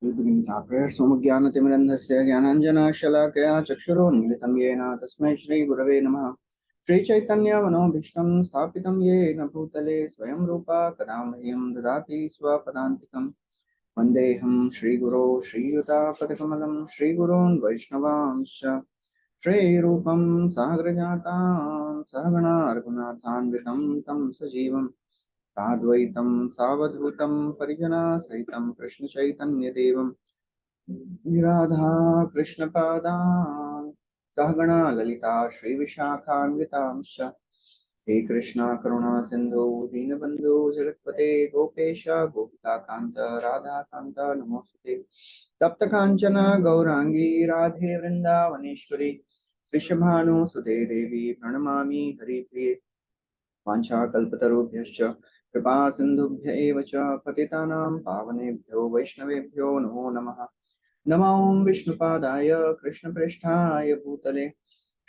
सोमज्ञानतिमिरन्धस्य ज्ञानाञ्जनशलाकया चक्षुरोन्मिलितं येन तस्मै श्रीगुरवे नमः। श्रीचैतन्यमनोभीष्टं स्थापितं येन भूतले स्वयं रूपा कदा मह्यं ददाति स्वपदान्तिकं। वन्देऽहं श्रीगुरो श्रीयुतापदकमलं श्रीगुरोन् वैष्णवांश्च श्रीरूपं साग्रजातां सहगणा रघुनाथान्वितं तं सजीवं साद्वैतं सावधूतं परिजनसहितं कृष्णचैतन्यदेवं राधा कृष्णपादान् सहगणा ललिता श्रीविशाखान्वितांश्च हे कृष्णा करुणा सिन्धु दीनबन्धु जगत्पते गोपेश गोपिकान्त राधाकान्त नमोऽस्तुते तप्त काञ्चन गौरांगी राधे वृन्दावनेश्वरी वृषभानुसुते देवी प्रणमामि हरिप्रिये वाञ्छाकल्पतरुभ्यश्च कृपा सिन्धुभ्य एव च पतितानां पावनेभ्यो वैष्णवेभ्यो नमो नमः। नमो विष्णुपादाय कृष्णप्रेष्ठाय भूतले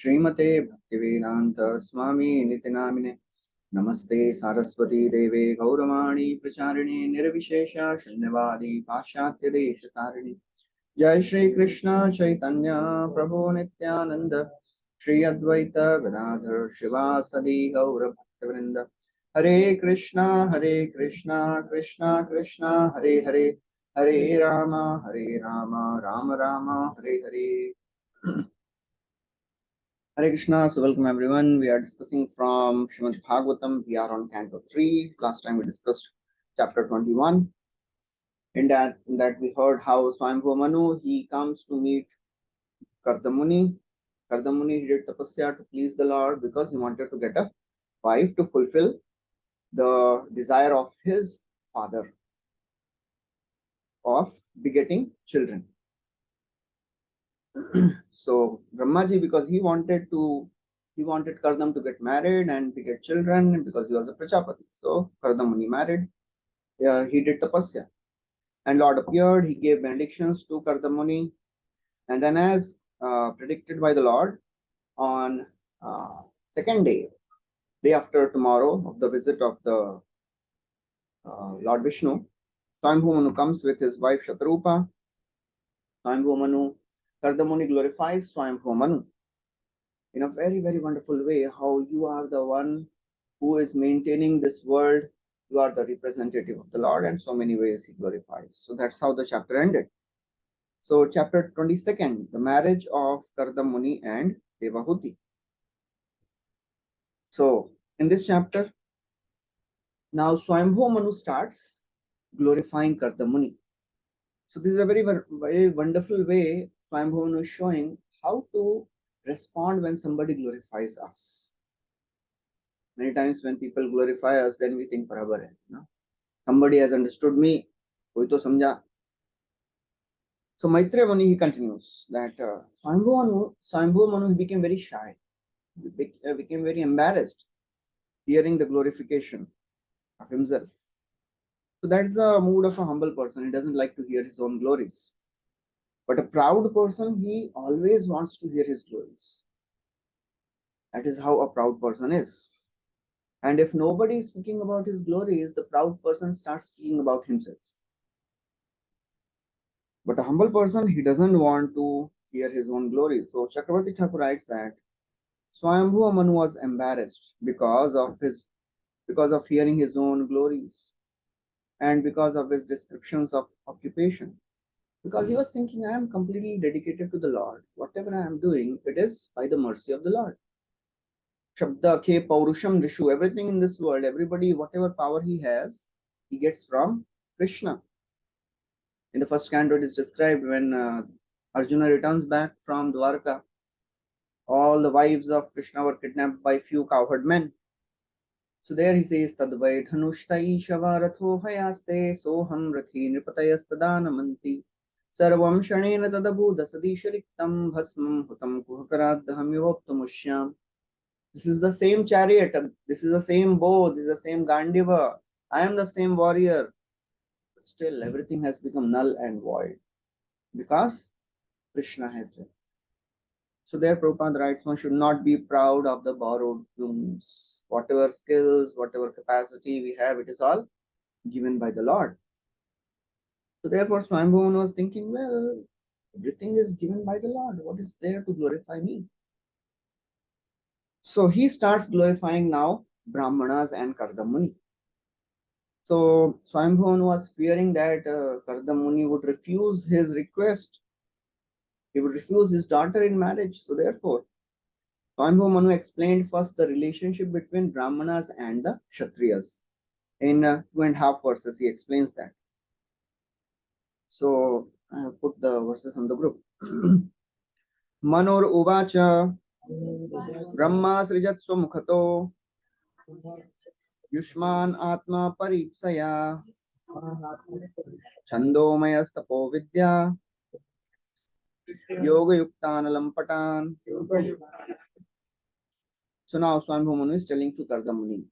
श्रीमते भक्तिवेदान्त स्वामी नितिनामिने नमस्ते सारस्वती देवे गौरवाणी प्रचारिणे निर्विशेष शून्यवादी पाश्चात्य देशतारिणे जय श्री कृष्ण चैतन्य प्रभु नित्यानंद श्री अद्वैत गदाधर शिवासदि गौर भक्तवृंद हरे Krishna Krishna Krishna Hare Hare Hare Ram Ram Ram Hare Hare Hare Krishna. So welcome everyone. We are discussing from Srimad Bhagavatam. We are on Canto 3. Last time we discussed chapter 21. In that we heard how Swayambhu Manu, he comes to meet Kardamuni. Kardamuni, he did tapasya to please the Lord because he wanted to get a wife to fulfill the desire of his father of begetting children. So Brahmaji, because he wanted Kardam to get married and beget children because he was a Prajapati. So Kardamuni married. He did tapasya. And Lord appeared, he gave benedictions to Kardamuni. And then as predicted by the Lord, on second day after tomorrow of the visit of the Lord Vishnu, Swayambhu Manu comes with his wife Shatrupa. Swayambhu Manu, Kardamuni glorifies Swayambhu Manu in a very, very wonderful way, how you are the one who is maintaining this world, you are the representative of the Lord, and so many ways he glorifies. So that's how the chapter ended. So chapter 22nd, the marriage of Kardamuni and Devahuti. So in this chapter, now Swayambhu Manu starts glorifying Kardamuni. So this is a very, very wonderful way Swayambhu Manu is showing how to respond when somebody glorifies us. Many times when people glorify us, then we think, "Barabar hai, no? Somebody has understood me, koi to samjha." So Maitreya Muni, he continues that Swayambhu Manu became very shy, became very embarrassed hearing the glorification of himself. So that's the mood of a humble person. He doesn't like to hear his own glories. But a proud person, he always wants to hear his glories. That is how a proud person is. And if nobody is speaking about his glories, the proud person starts speaking about himself. But a humble person, he doesn't want to hear his own glories. So Chakravarti Thakur writes that Swayambhu Manu was embarrassed because of hearing his own glories and because of his descriptions of occupation. Because he was thinking, I am completely dedicated to the Lord. Whatever I am doing, it is by the mercy of the Lord. Shabda, Ke, Paurusham, Rishu, everything in this world, everybody, whatever power he has, he gets from Krishna. In the first canto, it is described when Arjuna returns back from Dwarka, all the wives of Krishna were kidnapped by few cowherd men. So there he says, Tadvai dhanushtai shavaratho hayaste soham rathi nipatayastadanamanti sarvam shanena tadabhuda sadishariktam bhasmam hutam kuhakaradham yuvaptamushyam. This is the same chariot, this is the same bow, this is the same Gandiva. I am the same warrior. But still, everything has become null and void because Krishna has left. So there Prabhupada writes, one should not be proud of the borrowed plumes. Whatever skills, whatever capacity we have, it is all given by the Lord. So therefore, Swayambhu Manu was thinking, well, everything is given by the Lord. What is there to glorify me? So he starts glorifying now Brahmanas and Kardam Muni. So Swayambhu Manu was fearing that Kardam Muni would refuse his request. He would refuse his daughter in marriage. So therefore, Swayambhu Manu explained first the relationship between Brahmanas and the Kshatriyas. In 2.5 verses, he explains that. So I have put the verses on the group. Manor Uvacha Brahma Srijat Mukhato Yushman Atma Paripsaya Chandomayastapo Vidya Yoga Yuktan Patan. So now Swayambhu Manu is telling to Kardamuni,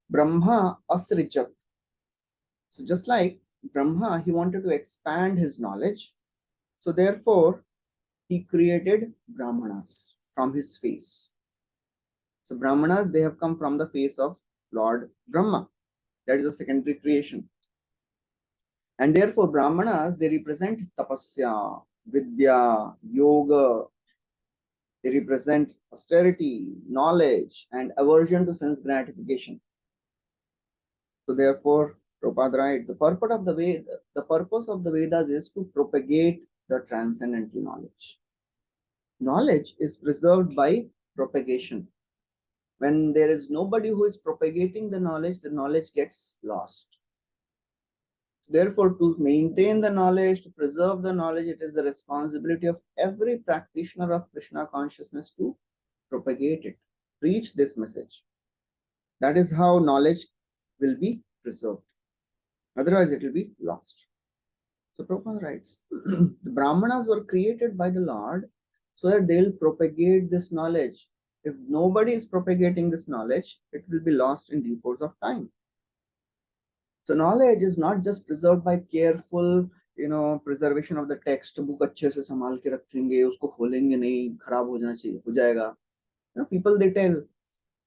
Brahma Asrijat. So just like Brahma, he wanted to expand his knowledge. So therefore, he created Brahmanas from his face. So Brahmanas, they have come from the face of Lord Brahma. That is a secondary creation. And therefore, Brahmanas, they represent tapasya, vidya, yoga. They represent austerity, knowledge, and aversion to sense gratification. So therefore, Prabhupada writes, the purpose of the Vedas is to propagate the transcendental knowledge. Knowledge is preserved by propagation. When there is nobody who is propagating the knowledge gets lost. Therefore, to maintain the knowledge, to preserve the knowledge, it is the responsibility of every practitioner of Krishna consciousness to propagate it, preach this message. That is how knowledge will be preserved. Otherwise, it will be lost. So Prabhupada writes, the Brahmanas were created by the Lord so that they will propagate this knowledge. If nobody is propagating this knowledge, it will be lost in due course of time. So knowledge is not just preserved by careful, preservation of the text. Book अच्छे से संभाल के रखेंगे, उसको खोलेंगे नहीं, खराब हो जाना चाहिए, हो जाएगा. People they tell,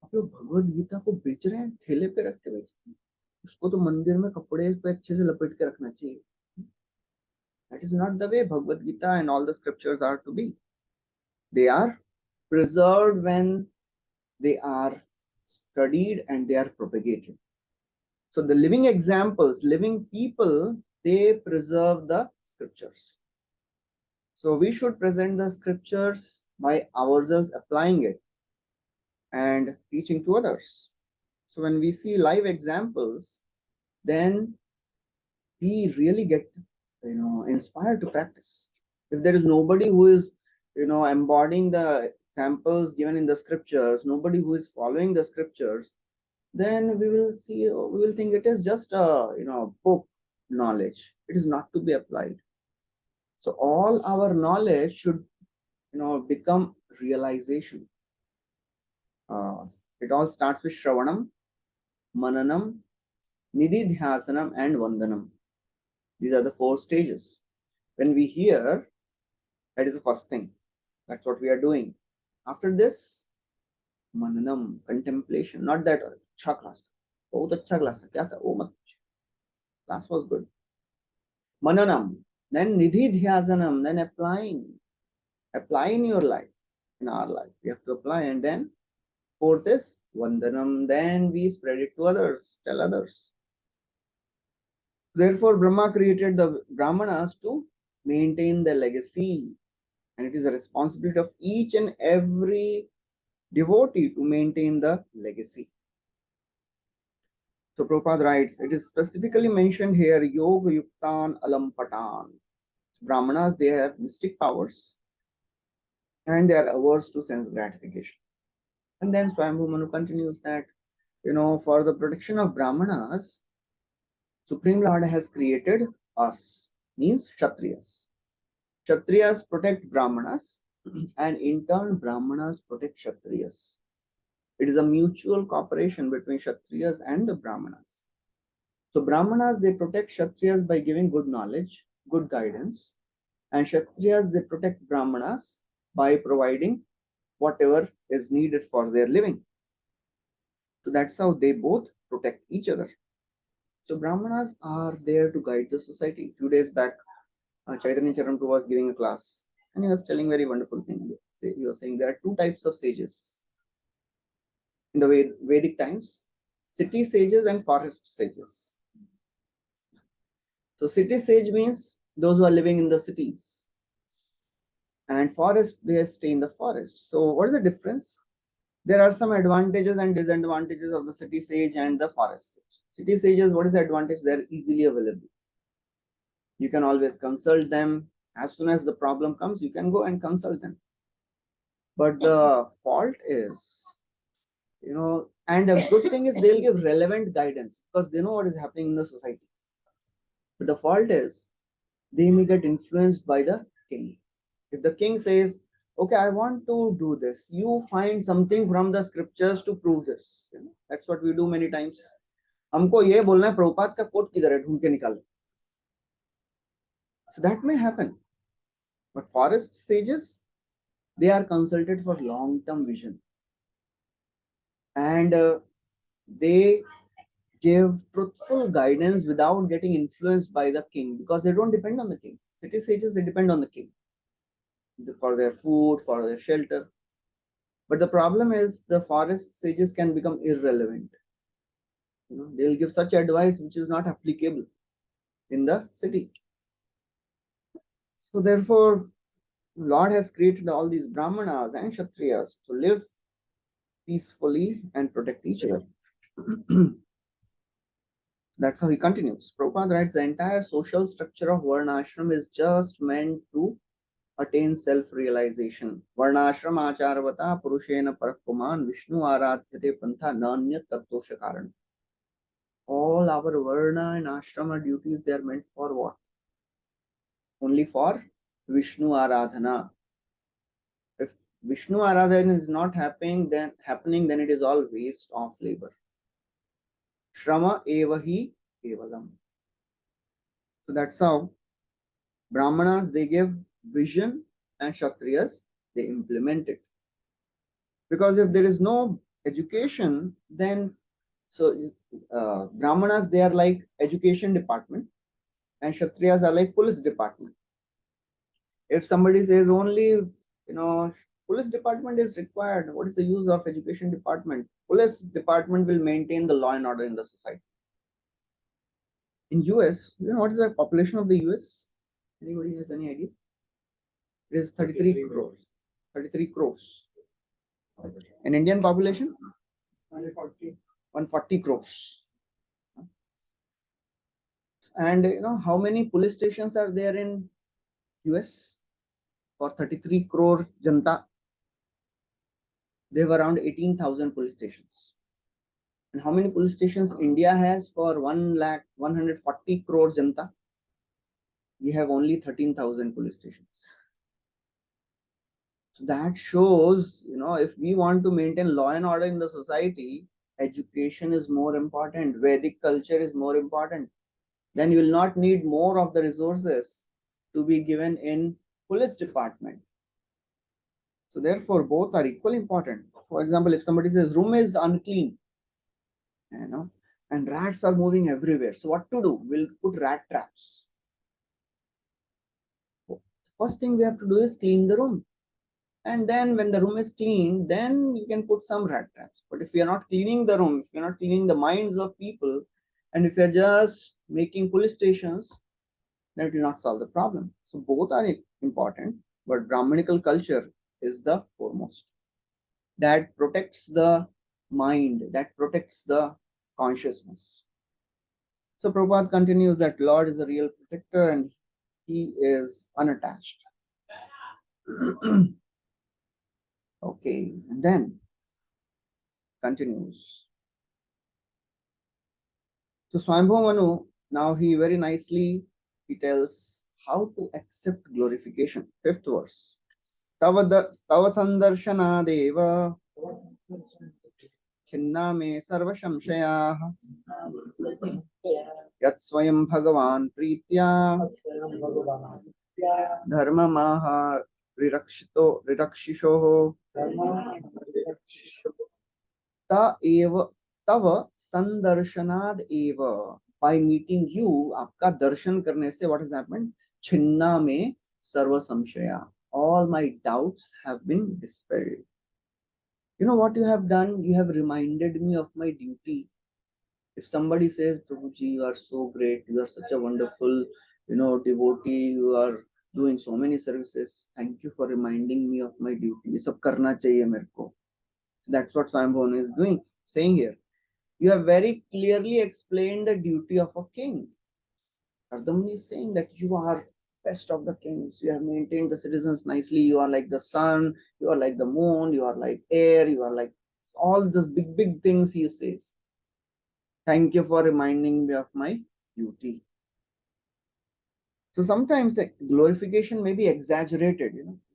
आप लोग भगवत गीता को बेच रहे हैं, ठेले पे रख के बेचते हैं. उसको तो मंदिर में कपड़े पे अच्छे से लपेट के रखना चाहिए. That is not the way Bhagavad Gita and all the scriptures are to be. They are preserved when they are studied and they are propagated. So the living examples, living people, they preserve the scriptures. So we should present the scriptures by ourselves applying it and teaching to others. So when we see live examples, then we really get inspired to practice. If there is nobody who is embodying the samples given in the scriptures, nobody who is following the scriptures, then we will think it is just a book knowledge. It is not to be applied. So all our knowledge should become realization. It all starts with Shravanam, Mananam, Nididhyasanam, and Vandanam. These are the 4 stages. When we hear, that is the first thing. That's what we are doing. After this, Mananam, contemplation. Not that अच्छा class. बहुत अच्छा class था. क्या था? वो मत. Class was good. Mananam. Then Nididhyasanam. Then applying. Apply in your life. In our life. We have to apply. And then 4th is Vandanam. Then we spread it to others. Tell others. Therefore, Brahma created the Brahmanas to maintain the legacy. And it is a responsibility of each and every devotee to maintain the legacy. So Prabhupada writes, it is specifically mentioned here, Yoga Yuktan Alampatan. Brahmanas, they have mystic powers and they are averse to sense gratification. And then Swayambhu Manu continues that, for the protection of Brahmanas, Supreme Lord has created us, means Kshatriyas. Kshatriyas protect Brahmanas and in turn Brahmanas protect Kshatriyas. It is a mutual cooperation between Kshatriyas and the Brahmanas. So Brahmanas, they protect Kshatriyas by giving good knowledge, good guidance, and Kshatriyas, they protect Brahmanas by providing whatever is needed for their living. So that's how they both protect each other. So Brahmanas are there to guide the society. 2 days back, Chaitanya Charan was giving a class and he was telling very wonderful thing. He was saying there are two types of sages in the Vedic times: city sages and forest sages. So city sage means those who are living in the cities, and forest, they stay in the forest. So what is the difference? There are some advantages and disadvantages of the city sage and the forest sage. City sages, what is the advantage? They are easily available. You can always consult them. As soon as the problem comes, you can go and consult them. But the fault is, and a good thing is they'll give relevant guidance because they know what is happening in the society. But the fault is they may get influenced by the king. If the king says, okay, I want to do this, you find something from the scriptures to prove this. That's what we do many times. हमको ये बोलना है प्रभुपाद का coat किधर है, ढूंढ के निकालो. So that may happen. But forest sages, they are consulted for long-term vision. And they give truthful guidance without getting influenced by the king because they don't depend on the king. City sages, they depend on the king for their food, for their shelter. But the problem is the forest sages can become irrelevant. They'll give such advice which is not applicable in the city. So therefore, Lord has created all these Brahmanas and Kshatriyas to live peacefully and protect each other. That's how he continues. Prabhupada writes, the entire social structure of Varnashram is just meant to attain self-realization. Varnashram acharavata purushena parakuman Vishnu aradhyate pantha nanya tattosha karan. All our Varna and Ashrama duties, they are meant for what? Only for Vishnu Aradhana. If Vishnu Aradhana is not happening, then it is all waste of labor. Shrama evahi kevalam. So that's how Brahmanas, they give vision, and Kshatriyas, they implement it. Because if there is no education, then Brahmanas, they are like education department and Kshatriyas are like police department. If somebody says only, police department is required, what is the use of education department? Police department will maintain the law and order in the society. In US, what is the population of the US? Anybody has any idea? It is 33 crores. 33 crores. An Indian population? 140 crores. And how many police stations are there in US? For 33 crore Janta, they have around 18,000 police stations. And how many police stations India has for 140 crore Janta? We have only 13,000 police stations. So that shows, if we want to maintain law and order in the society, education is more important. Vedic culture is more important. Then you will not need more of the resources to be given in police department. So therefore, both are equally important. For example, if somebody says room is unclean, and rats are moving everywhere, so what to do? We'll put rat traps. First thing we have to do is clean the room. And then when the room is clean, then you can put some rat traps. But if you are not cleaning the room, if you're not cleaning the minds of people, and if you're just making police stations, that will not solve the problem. So both are important, but Brahmanical culture is the foremost. That protects the mind, that protects the consciousness. So Prabhupada continues that Lord is a real protector and he is unattached. Okay, and then continues. So Swayambhu Manu, now he very nicely, he tells how to accept glorification. 5th verse. Tava sandarshanadeva छिन्ना मे सर्व संशयाः यत् स्वयं भगवान् प्रीत्या धर्ममाह रिरक्षिषोः तव संदर्शनाद एव. by meeting you, आपका दर्शन करने से, what has happened? छिन्ना में सर्व संशया. All my doubts have been dispelled. You know what you have done? You have reminded me of my duty. If somebody says, Prabhuji, you are so great, you are such a wonderful, devotee, you are doing so many services, thank you for reminding me of my duty. ये सब करना चाहिए मेरे को. That's what Swayambhava is doing, saying here. You have very clearly explained the duty of a king. Ardhamani is saying that you are best of the kings. You have maintained the citizens nicely. You are like the sun. You are like the moon. You are like air. You are like all those big, big things he says. Thank you for reminding me of my duty. So sometimes glorification may be exaggerated.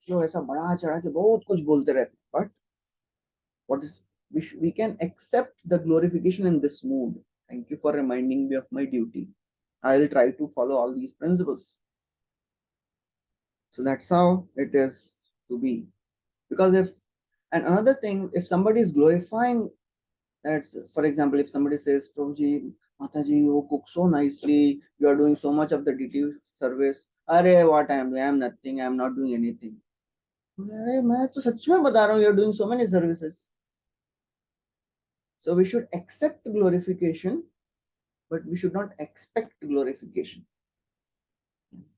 लोग ऐसा बड़ा चढ़ा के बहुत कुछ बोलते रहते हैं. But what is we can accept the glorification in this mood. Thank you for reminding me of my duty. I will try to follow all these principles. So that's how it is to be. Because another thing, if somebody is glorifying, that's, for example, if somebody says, Prabhuji, Mataji, you cook so nicely, you are doing so much of the DT service. Arey, what I am doing? I am nothing, I am not doing anything. Arey, मैं तो सच में बता रहा हूँ, you are doing so many services. So we should accept glorification, but we should not expect glorification.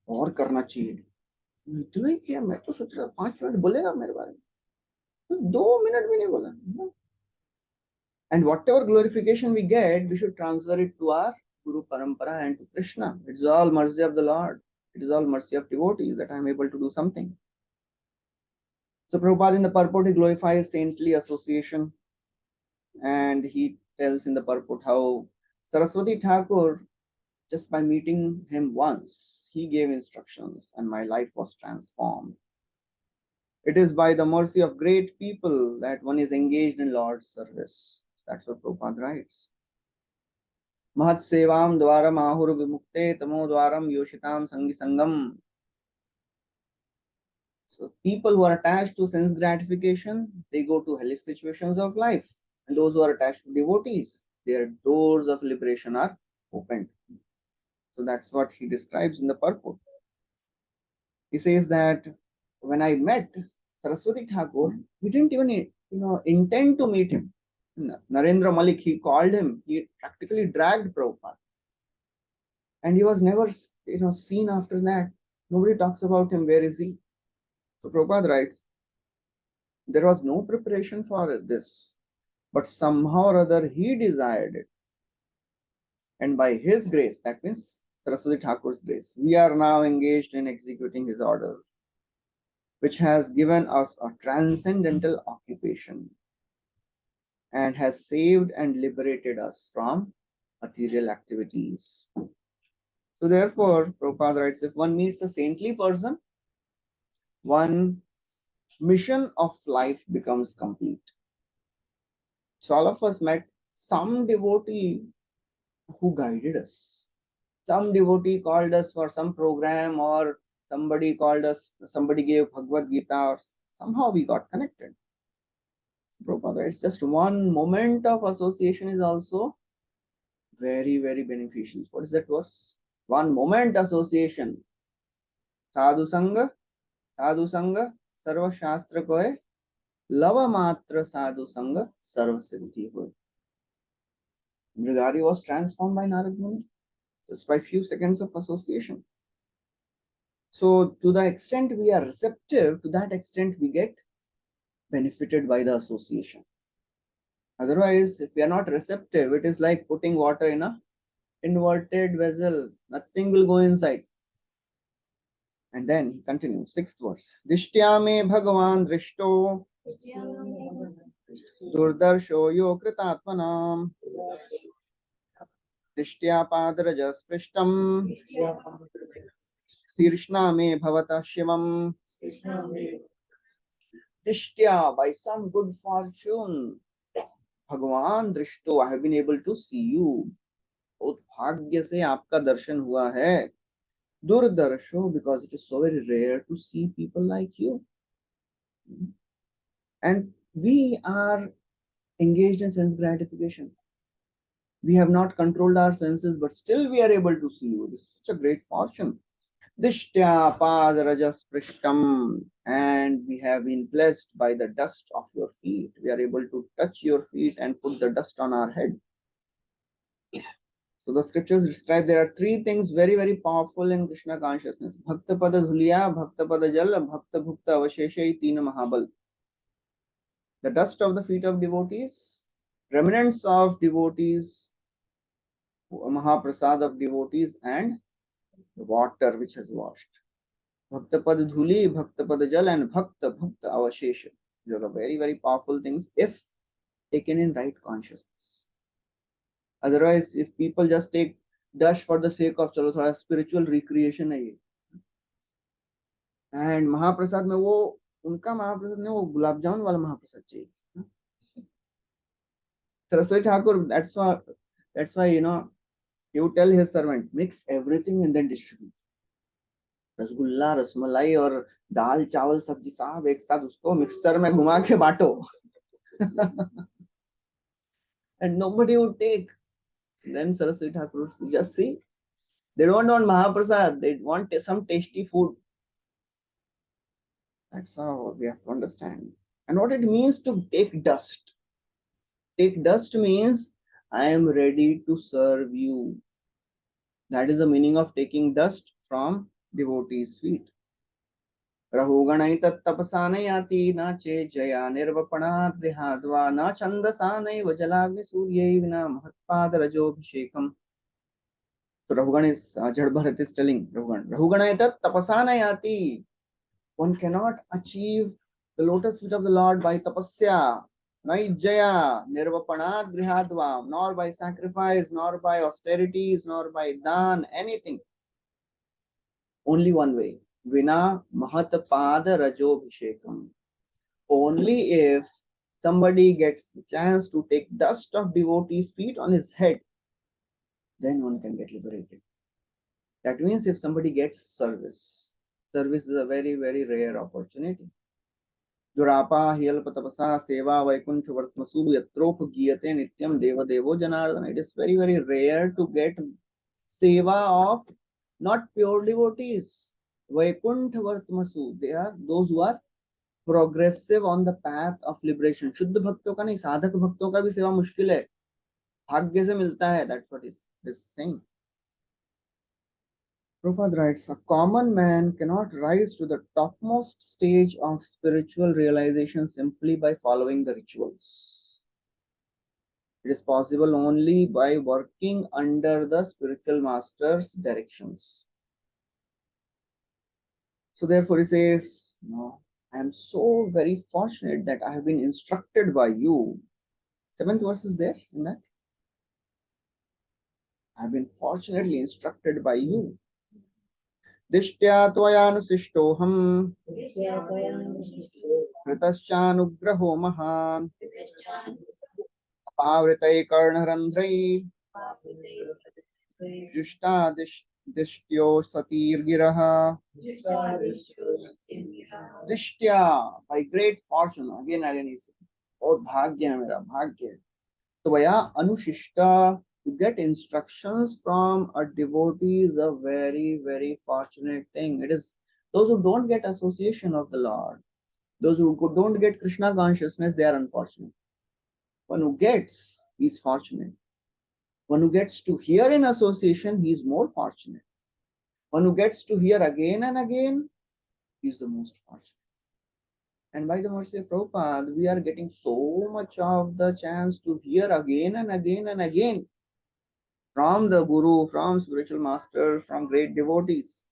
और करना चाहिए. इतना ही किया, मैं तो सोच रहा 5 मिनट बोलेगा मेरे बारे में, तो 2 मिनट भी नहीं बोला. And whatever glorification we get, we should transfer it to our Guru Parampara and to Krishna. It's all mercy of the Lord. It is all mercy of devotees that I am able to do something. So Prabhupada in the purport, he glorifies saintly association, and he tells in the purport how Saraswati Thakur, just by meeting him once, he gave instructions and my life was transformed. It is by the mercy of great people that one is engaged in Lord's service. That's what Prabhupada writes. Mahat sevam dwaram ahur vimukte tamo dwaram yoshitam sangi sangam. So people who are attached to sense gratification, they go to hellish situations of life. And those who are attached to devotees, their doors of liberation are opened. So that's what he describes in the purport. He says that when I met Saraswati Thakur, we didn't even intend to meet him. Narendra Malik, he called him, he practically dragged Prabhupada. And he was never seen after that. Nobody talks about him. Where is he? So Prabhupada writes, there was no preparation for this, but somehow or other he desired it. And by his grace, that means Saraswati Thakur's grace, we are now engaged in executing his order, which has given us a transcendental occupation and has saved and liberated us from material activities. So therefore, Prabhupada writes, if one meets a saintly person, one mission of life becomes complete. So all of us met some devotee who guided us. Some devotee called us for some program, or somebody called us, somebody gave Bhagavad Gita, or somehow we got connected. Prabhupada, it's just one moment of association is also very, very beneficial. What is that verse? One moment association. Sadhu Sangha, Sarva Shastra Koe, Lava Matra Sadhu Sangha, Sarva Siddhi Hoy. Brigari was transformed by Narad Muni just by few seconds of association. So to the extent we are receptive, to that extent we get benefited by the association. Otherwise, if we are not receptive, it is like putting water in a inverted vessel. Nothing will go inside. And then he continues, 6th verse. Dishtya me Bhagavan drishto durdarsho yo kritatmanam dishtya padraja sprishtam sirshna me bhavata shivam. Dishtya, by some good fortune, Bhagavan drishto, I have been able to see you. बहुत भाग्य से आपका दर्शन हुआ है. Durdarsho, because it is so very rare to see people like you. And we are engaged in sense gratification. We have not controlled our senses, but still we are able to see you. This is such a great fortune. Dishtya padarajas prishtam, and we have been blessed by the dust of your feet. We are able to touch your feet and put the dust on our head. So the scriptures describe there are three things very, very powerful in Krishna consciousness. Bhakta pada dhuliya, bhakta pada jal, bhakta bhukta avashesha tina mahabal. The dust of the feet of devotees, remnants of devotees, mahaprasad of devotees, and the water which has washed. Bhakta pada dhuli, bhakta pada jal, and bhakta bhukta avashesha. These are the very, very powerful things if taken in right consciousness. Otherwise, if people just take dust for the sake of chalo thoda spiritual recreation है ये, and महाप्रसाद में वो उनका महाप्रसाद नहीं, वो गुलाब जामुन वाला महाप्रसाद चाहिए. Saraswati Thakur, that's why he would tell his servant, mix everything and then distribute. Rasgulla, rasmalai और दाल चावल सब्जी साहब एक साथ उसको मिक्सर में घुमा के बांटो. And nobody would take. Then Saraswati Thakur would just see, they don't want Mahaprasad, they want some tasty food. That's how we have to understand. And what it means to take dust. Take dust means I am ready to serve you. That is the meaning of taking dust from devotees' feet. रहुगणै तत्तपसानयाति न चे जया निर्वपणाद्रिहाद्वा न छन्दसानैव जलाग्निसूर्यै विना महत्पादरजोभिषेकम्. So Rahugan is Jad Bharat is telling Rahuganai tat tapasanayati. One cannot achieve the lotus feet of the Lord by tapasya, naijaya, nirvapanad grihadva, nor by sacrifice, nor by austerities, nor by dan, anything. Only one way. Vina mahatpada rajobhishekam. Only if somebody gets the chance to take dust of devotee's feet on his head, then one can get liberated. That means if somebody gets service. Service is a very, very rare opportunity. Durapa Hiel Patapasa Seva Vaikunth Vartmasu Yatrop Giyate Nityam Deva Devo Janardana. It is very, very rare to get seva of not pure devotees. Vaikuntha Vartmasu. They are those who are progressive on the path of liberation. शुद्ध भक्तों का नहीं, साधक भक्तों का भी सेवा मुश्किल है, भाग्य से मिलता है. That's what is saying. Prabhupada writes, a common man cannot rise to the topmost stage of spiritual realization simply by following the rituals. It is possible only by working under the spiritual master's directions. So therefore he says, no, I am so very fortunate that I have been instructed by you. 7th verse is there in that. I have been fortunately instructed by you. दिष्ट्या त्वयानुशिष्टोऽहम् कृतश्चानुग्रहो महान् पावृतैकर्णरन्ध्रैर्जुष्टादिष्ट्यो सतीर्गिरः. दिष्ट्या, by great fortune, again he said, बहुत भाग्य है मेरा, भाग्य है. त्वया अनुशिष्टा, to get instructions from a devotee is a very, very fortunate thing. It is those who don't get association of the Lord, those who don't get Krishna consciousness, they are unfortunate. One who gets, he is fortunate. One who gets to hear in association, he is more fortunate. One who gets to hear again and again, he is the most fortunate. And by the mercy of Prabhupada, we are getting so much of the chance to hear again and again and again from the Guru, from spiritual masters, from great devotees.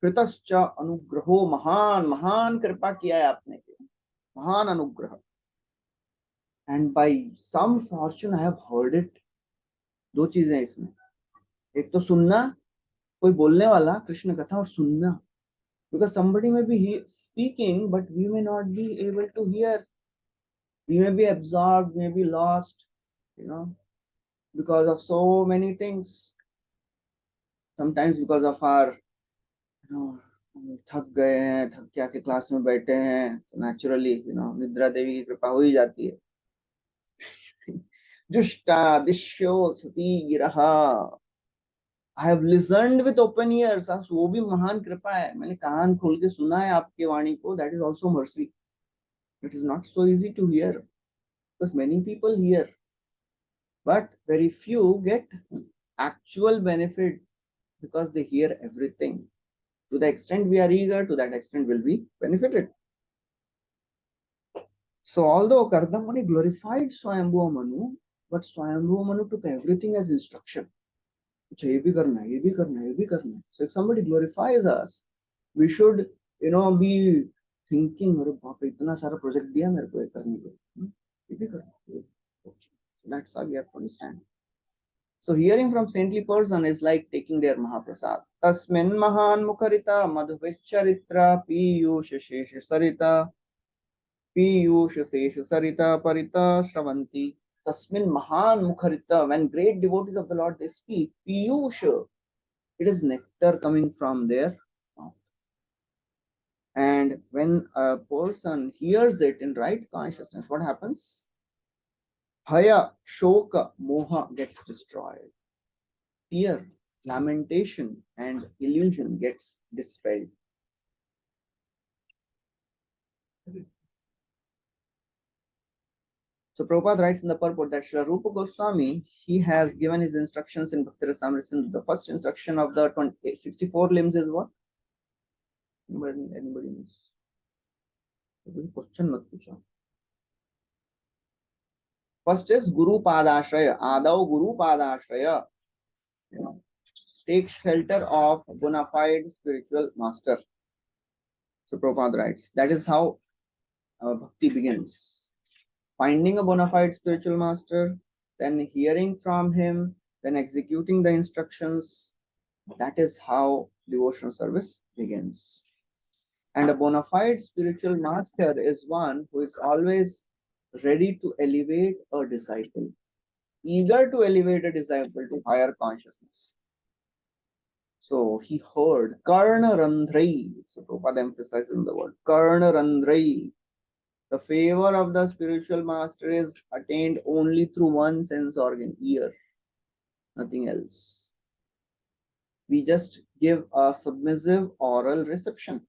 Kritascha anugraho mahan, mahan kripa kiya hai aapne, mahan anugraha. And by some fortune I have heard it. दो चीजें हैं इसमें, एक तो सुनना, कोई बोलने वाला कृष्ण कथा, और सुनना. Because somebody may be speaking, but we may not be able to hear. We may be absorbed, may be lost, because of so many things. Sometimes because of our, थक गए हैं, थक के आके क्लास में बैठे हैं, तो naturally, निद्रा देवी की कृपा हो ही जाती है. Jushta Dishyo Sati Giraha. I have listened with open ears. वो भी महान कृपा है. मैंने कान खोल के सुना है आपके वाणी को. That is also mercy. It is not so easy to hear because many people hear, but very few get actual benefit because they hear everything. To the extent we are eager, to that extent will be benefited. So although Kardamani glorified Swayambhuva Manu, but Swayambhuva Manu took everything as instruction. So if somebody glorifies us, we should, be thinking, अरे बाप रे इतना सारा project दिया मेरे को ये करने को, ये भी करना है. Okay. So that's how we have to understand. So hearing from saintly person is like taking their Mahaprasad. Tasmin mahan mukharita madhuvicharitra piyush shesha sarita piyush shesha sarita parita shravanti. Tasmin mahan mukharita. When great devotees of the Lord they speak, piyush, it is nectar coming from their mouth. And when a person hears it in right consciousness, what happens? Bhaya, shoka, moha gets destroyed. Fear, lamentation, and illusion gets dispelled. So Prabhupada writes in the purport that Srila Rupa Goswami, he has given his instructions in Bhakti Rasamrita Sindhu. The first instruction of the 64 limbs is what? Anybody knows? Question mat pucha. First is Guru Padashraya. Adau Guru Padashraya. Take shelter of bona fide spiritual master. So Prabhupada writes, that is how bhakti begins. Finding a bona fide spiritual master, then hearing from him, then executing the instructions. That is how devotional service begins. And a bona fide spiritual master is one who is always ready to elevate a disciple, eager to elevate a disciple to higher consciousness. So he heard Karna Randhrai. So Prabhupada emphasizes the word Karna Randhrai. The favor of the spiritual master is attained only through one sense organ, ear, nothing else. We just give a submissive oral reception.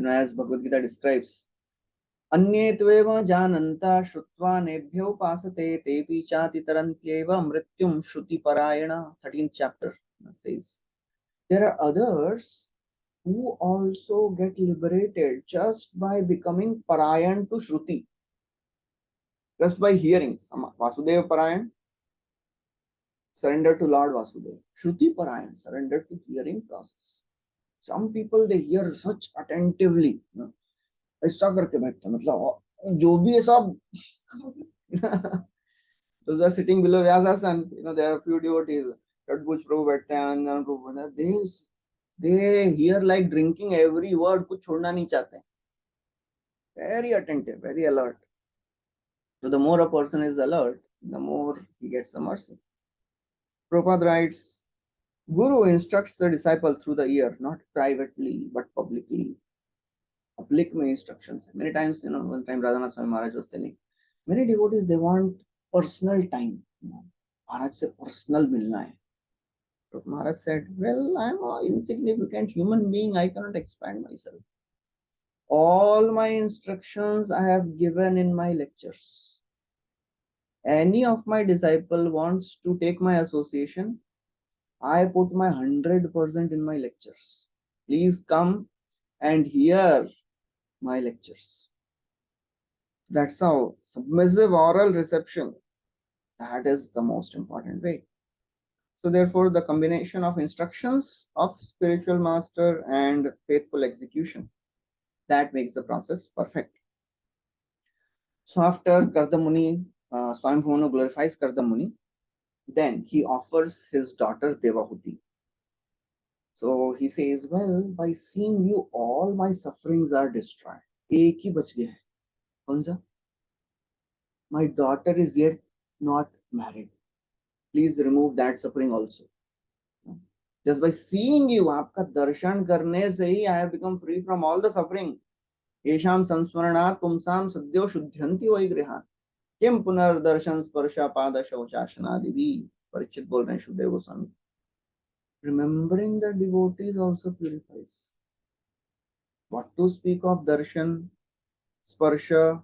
As Bhagavad Gita describes, Anye tveva jananta shrutva nebhyo pasate tepi chati tarantyeva mrityum shruti parayana. 13th chapter says, there are others who also get liberated just by becoming parayan to Shruti, just by hearing. Vasudeva Parayan, surrender to Lord Vasudeva. Shruti Parayan, surrender to hearing process. Some people they hear such attentively. ऐसा करके बैठते मतलब जो भी है सब. Those are sitting below Vyasasan. There are few devotees. Tadbuch Prabhu बैठते हैं, Anandan Prabhu. They hear like drinking every word. कुछ छोड़ना नहीं चाहते. Very attentive, very alert. So the more a person is alert, the more he gets the mercy. Prabhupada writes, Guru instructs the disciple through the ear, not privately, but publicly. Public में instructions. Many times, one time Radhanath Swami Maharaj was telling, many devotees, they want personal time. Maharaj से personal मिलना है. But Maharaj said, well, I'm an insignificant human being. I cannot expand myself. All my instructions I have given in my lectures. Any of my disciple wants to take my association, I put my 100% in my lectures. Please come and hear my lectures. That's how submissive oral reception, that is the most important way. So therefore, the combination of instructions of spiritual master and faithful execution, that makes the process perfect. So after Kardamuni, Swami Bhuvana glorifies Kardamuni, then he offers his daughter Devahuti. So he says, well, by seeing you, all my sufferings are destroyed. एक ही बच गया है. कौन सा? My daughter is yet not married. Please remove that suffering also. Just by seeing you, आपका दर्शन करने से ही I have become free from all the suffering. येषां संस्मरणात् पुंसां सद्यो शुद्ध्यन्ति वैगृहात्. किम पुनर्दर्शन स्पर्श पाद शौचासनादि. परीक्षित बोल रहे हैं Shuddhadev Goswami. Remembering the devotees also purifies. What to speak of darshan, sparsha,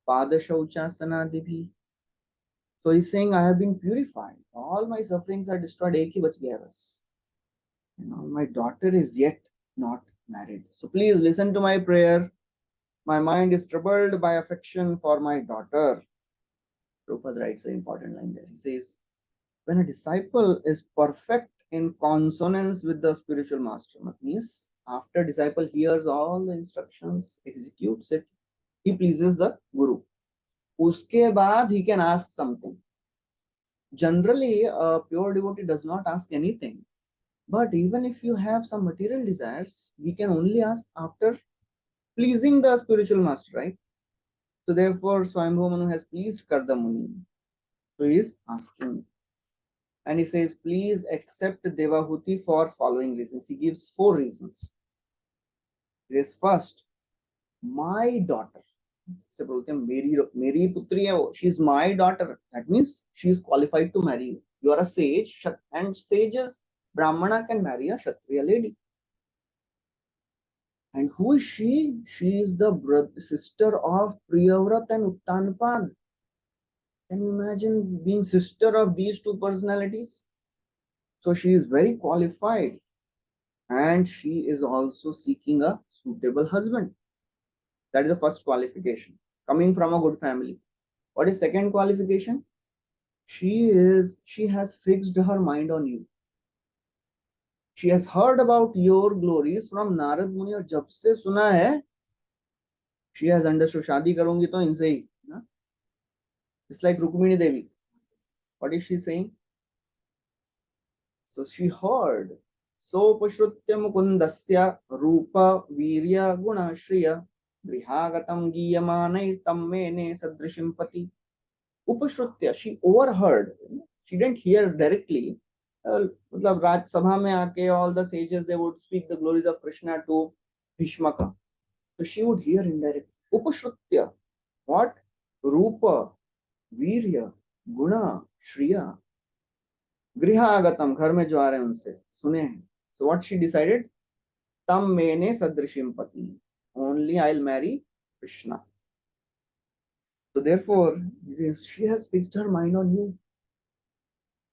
pada shauchasanadibhi. So he's saying, I have been purified. All my sufferings are destroyed. Ek hi bach gaya bas. My daughter is yet not married. So please listen to my prayer. My mind is troubled by affection for my daughter. Prabhupada writes an important line there. He says, when a disciple is perfect in consonance with the spiritual master, that means after disciple hears all the instructions, executes it, he pleases the guru. Uske baad he can ask something. Generally, a pure devotee does not ask anything. But even if you have some material desires, we can only ask after pleasing the spiritual master, right? So therefore, Swayambhu Manu has pleased Karda Muni. So he is asking. And he says, please accept Devahuti for following reasons. He gives 4 reasons. He says, first, my daughter. से बोलते हैं मेरी पुत्री है वो. She is my daughter. That means she is qualified to marry you. You are a sage, and sages, Brahmana can marry a Kshatriya lady. And who is she? She is the sister of Priyavrat and Uttanpad. Can you imagine being sister of these 2 personalities? So she is very qualified. And she is also seeking a suitable husband. That is the first qualification. Coming from a good family. What is second qualification? She has fixed her mind on you. She has heard about your glories from Narad Muni और जब से सुना है, she has understood. शादी करूंगी तो इनसे ही ना. It's like Rukmini Devi. What is she saying? So she heard. So Pushrutya Mukundasya Rupa Virya Guna Shriya Grihagatam Giyamanai Tammene Sadrishimpati. Upashrutya, she overheard. She didn't hear directly. मतलब राज सभा में आके all the sages they would speak the glories of Krishna to Bhishmaka. So she would hear indirectly. Upashrutya, what? Rupa, Virya, Guna, Shriya. Grihagatam, घर में जो आ रहे हैं उनसे सुने हैं. So what she decided? Tam mene sadrishimpati. Only I'll marry Krishna. So therefore, she has fixed her mind on you.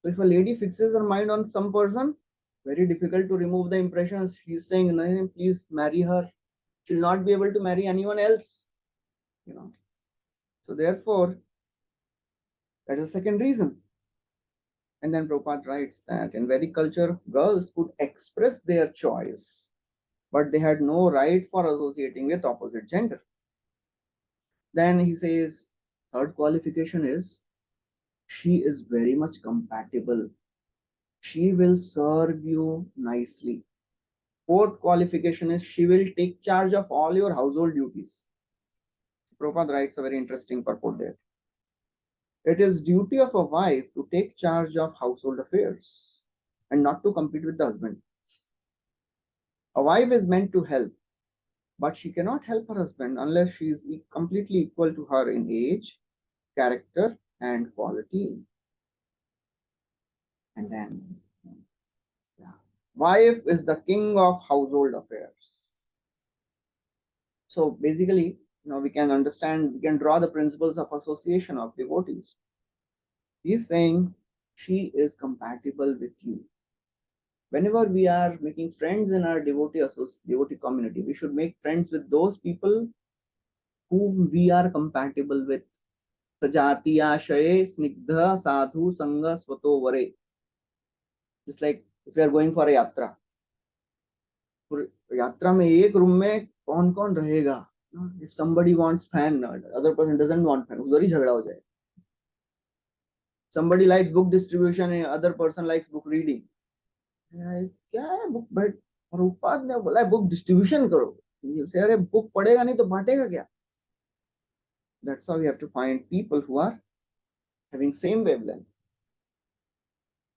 So if a lady fixes her mind on some person, very difficult to remove the impressions. He's saying, no, please marry her. She'll not be able to marry anyone else. So therefore, that is the second reason. And then Prabhupada writes that in Vedic culture, girls could express their choice, but they had no right for associating with opposite gender. Then he says, third qualification is, she is very much compatible. She will serve you nicely. Fourth qualification is, she will take charge of all your household duties. Prabhupada writes a very interesting purport there. It is duty of a wife to take charge of household affairs and not to compete with the husband. A wife is meant to help, but she cannot help her husband unless she is completely equal to her in age, character, and quality. And then, wife is the king of household affairs. So basically, we can understand, we can draw the principles of association of devotees. He is saying she is compatible with you. Whenever we are making friends in our devotee community, we should make friends with those people whom we are compatible with. Sajati ashaye snigdha sadhu sangha swato vare. Just like if we are going for a yatra. यात्रा में एक room में कौन कौन रहेगा? If somebody wants fan, other person doesn't want fan, उधर ही झगड़ा हो जाए. Somebody likes book distribution, and other person likes book reading. क्या है book बैठ और उपाद ने बोला book distribution करो. से अरे book पढ़ेगा नहीं तो बांटेगा क्या? That's how we have to find people who are having same wavelength.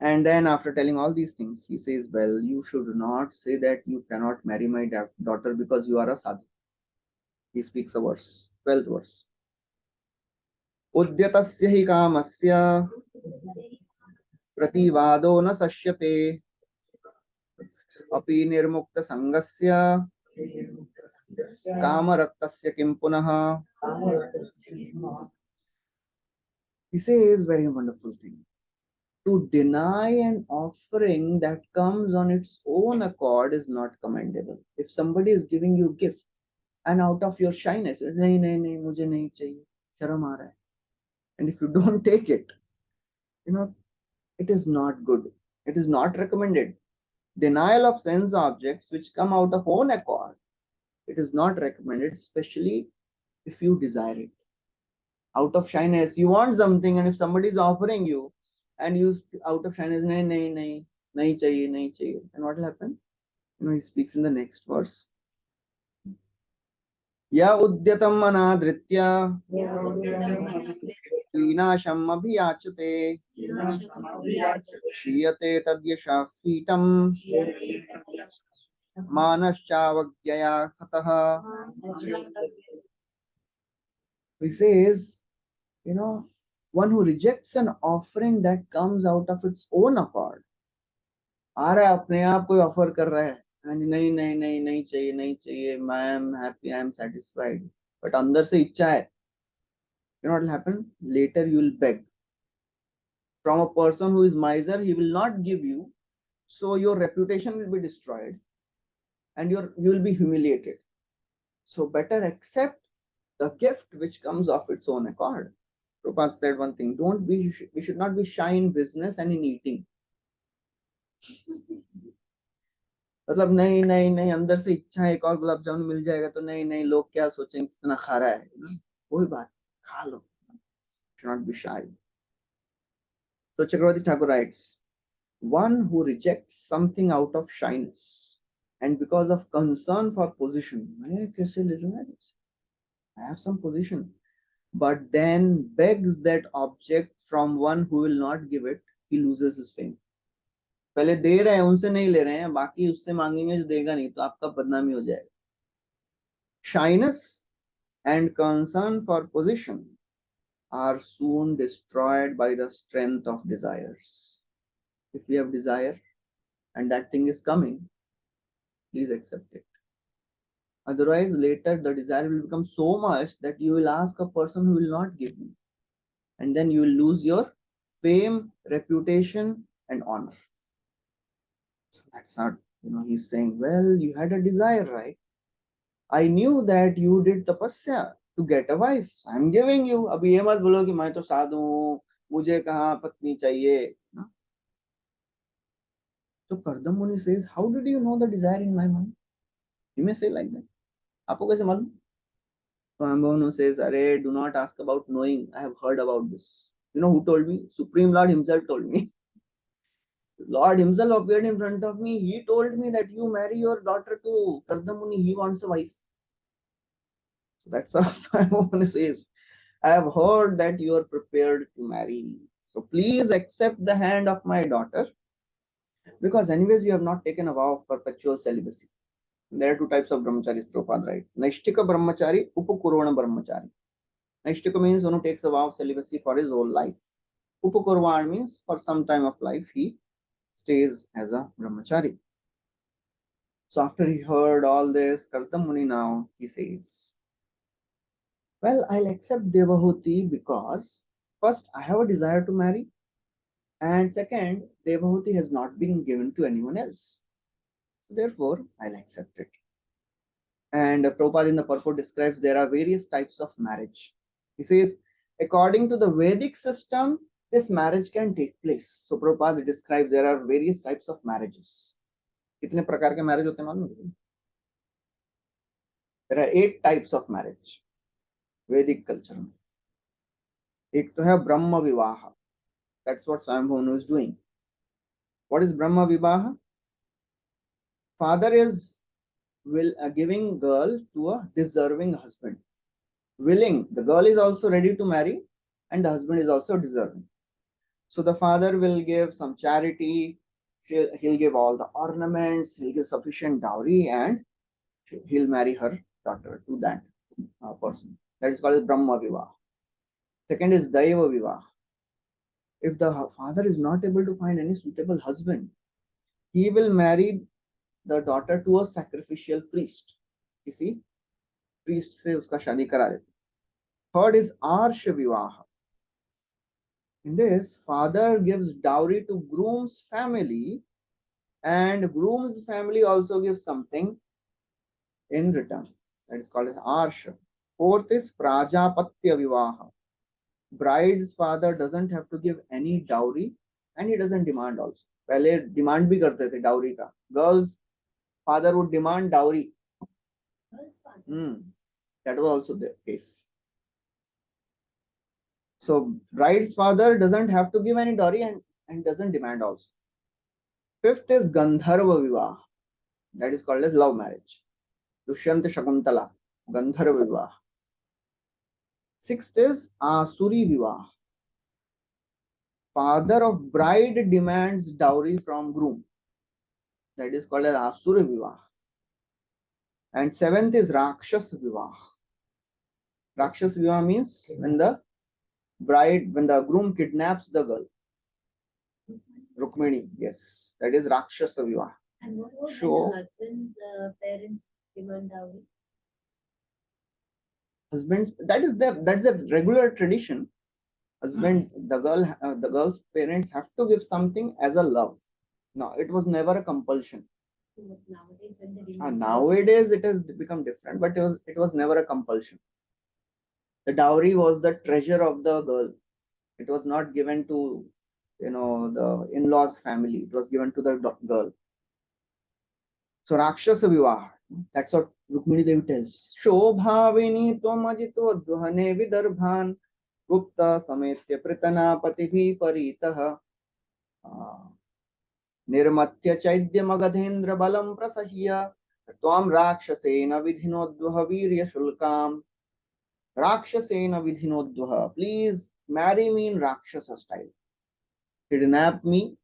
And then after telling all these things, he says, well, you should not say that you cannot marry my daughter because you are a sadhu. He speaks a verse, 12th verse. उद्यतस्य हि कामस्य प्रतिवादो न सश्यते अपि निर्मुक्त संगस्य कामरक्तस्य किं पुनः. He says very wonderful thing. To deny an offering that comes on its own accord is not commendable. If somebody is giving you gift and out of your shyness, नहीं नहीं नहीं मुझे नहीं चाहिए, शर्म आ रहा है, and if you don't take it, you know, it is not good. It is not recommended. Denial of sense objects which come out of own accord, it is not recommended, especially if you desire it. Out of shyness, you want something, and if somebody is offering you, and you out of shyness, nahi nahi nahi nahi chahiye nahi chahiye, and what will happen? He speaks in the next verse. Ya udyatam anadritya कीनाशम अभियाचते श्रीयते तद्यशा स्वीटम मानश्चावज्ञया हतः. He says, one who rejects an offering that comes out of its own accord. आ रहा है अपने आप कोई offer कर रहा है, नहीं नहीं नहीं नहीं चाहिए नहीं चाहिए, I am happy, I am satisfied, but अंदर से इच्छा है, what will happen? Later you will beg from a person who is miser. He will not give you, so your reputation will be destroyed and you will be humiliated. So better accept the gift which comes of its own accord. Prabhupada said one thing: we should not be shy in business and in eating. मतलब नहीं नहीं नहीं अंदर से इच्छा है एक और गुलाब जामुन मिल जाएगा तो नहीं नहीं लोग क्या सोचेंगे कितना खा रहा है, कोई बात खा लो. Should not be shy. So Chakravarti Thakur writes, one who rejects something out of shyness and because of concern for position, I have some position, but then begs that object from one who will not give it, he loses his fame. पहले दे रहे हैं उनसे नहीं ले रहे हैं, बाकी उससे मांगेंगे जो देगा नहीं तो आपका बदनामी हो जाएगा. Shyness and concern for position are soon destroyed by the strength of desires. If we have desire and that thing is coming, please accept it. Otherwise, later the desire will become so much that you will ask a person who will not give you. And then you will lose your fame, reputation, and honor. So that's not, he's saying, well, you had a desire, right? I knew that you did tapasya to get a wife. I'm giving you. अभी ये मत बोलो कि मैं तो साधु हूँ, मुझे कहाँ पत्नी चाहिए. So Kardam Muni says, how did you know the desire in my mind? He may say like that. आपको कैसे मालूम? So Ambonu says, Arey, do not ask about knowing. I have heard about this. You know who told me? Supreme Lord himself told me. Lord himself appeared in front of me. He told me that you marry your daughter to Kardam Muni. He wants a wife. So that's how Ambonu says, I have heard that you are prepared to marry. So please accept the hand of my daughter. Because anyways, you have not taken a vow of perpetual celibacy. There are two types of brahmacharis, Prabhupada writes. Naishtika brahmachari, upakurvana brahmachari. Naishtika means one who takes a vow of celibacy for his whole life. Upakurvana means for some time of life he stays as a brahmachari. So after he heard all this, Kardam Muni now, he says, well, I'll accept Devahuti because first, I have a desire to marry. And second, Devahuti has not been given to anyone else. Therefore, I'll accept it. And Prabhupada in the purport describes there are various types of marriage. He says, according to the Vedic system, this marriage can take place. So Prabhupada describes there are various types of marriages. कितने प्रकार के marriage होते हैं मालूम? There are 8 types of marriage. Vedic culture में. एक तो है ब्रह्म विवाह. That's what Swayambhuvanu is doing. What is Brahma Vivaha? Father is giving girl to a deserving husband. Willing. The girl is also ready to marry and the husband is also deserving. So the father will give some charity. He'll give all the ornaments. He'll give sufficient dowry and he'll marry her daughter to that person. That is called Brahma Vivaha. Second is Daiva Vivah. If the father is not able to find any suitable husband, he will marry the daughter to a sacrificial priest. You see, priest से उसका शादी करा देते. Third is Arsha Vivaha. In this, father gives dowry to groom's family, and groom's family also gives something in return. That is called as Arsha. Fourth is Prajapatya Vivaha. Bride's father doesn't have to give any dowry and he doesn't demand also. पहले demand भी करते थे dowry का. Girls' father would demand dowry. That was also the case. So bride's father doesn't have to give any dowry and doesn't demand also. Fifth is Gandharva Vivah. That is called as love marriage. Dushyanta Shakuntala, Gandharva Vivah. Sixth is Asuri Vivah. Father of bride demands dowry from groom. That is called as Asura Vivah. And seventh is Rakshas Vivah. Rakshas Vivah means when the groom kidnaps the girl. Rukmini, yes, that is Rakshasa Vivah. And what about when the husband's parents demand dowry? Husbands, that's the regular tradition. Husband, the girl's parents have to give something as a love. No, it was never a compulsion. Nowadays, when they demand nowadays it has become different, but it was never a compulsion. The dowry was the treasure of the girl. It was not given to the in-laws family. It was given to the girl. So Rakshasa Vivah, that's what Rukmini Devi tells. Shobhavini tvamajito dvane vidarbhan gupta sametya pritana patibhi paritah nirmatya chaidya magadhendra balam prasahya tvam rakshasena vidhinodvah virya shulkam. Rakshasena vidhinodvah, please marry me in Rakshasa style. Kidnap me,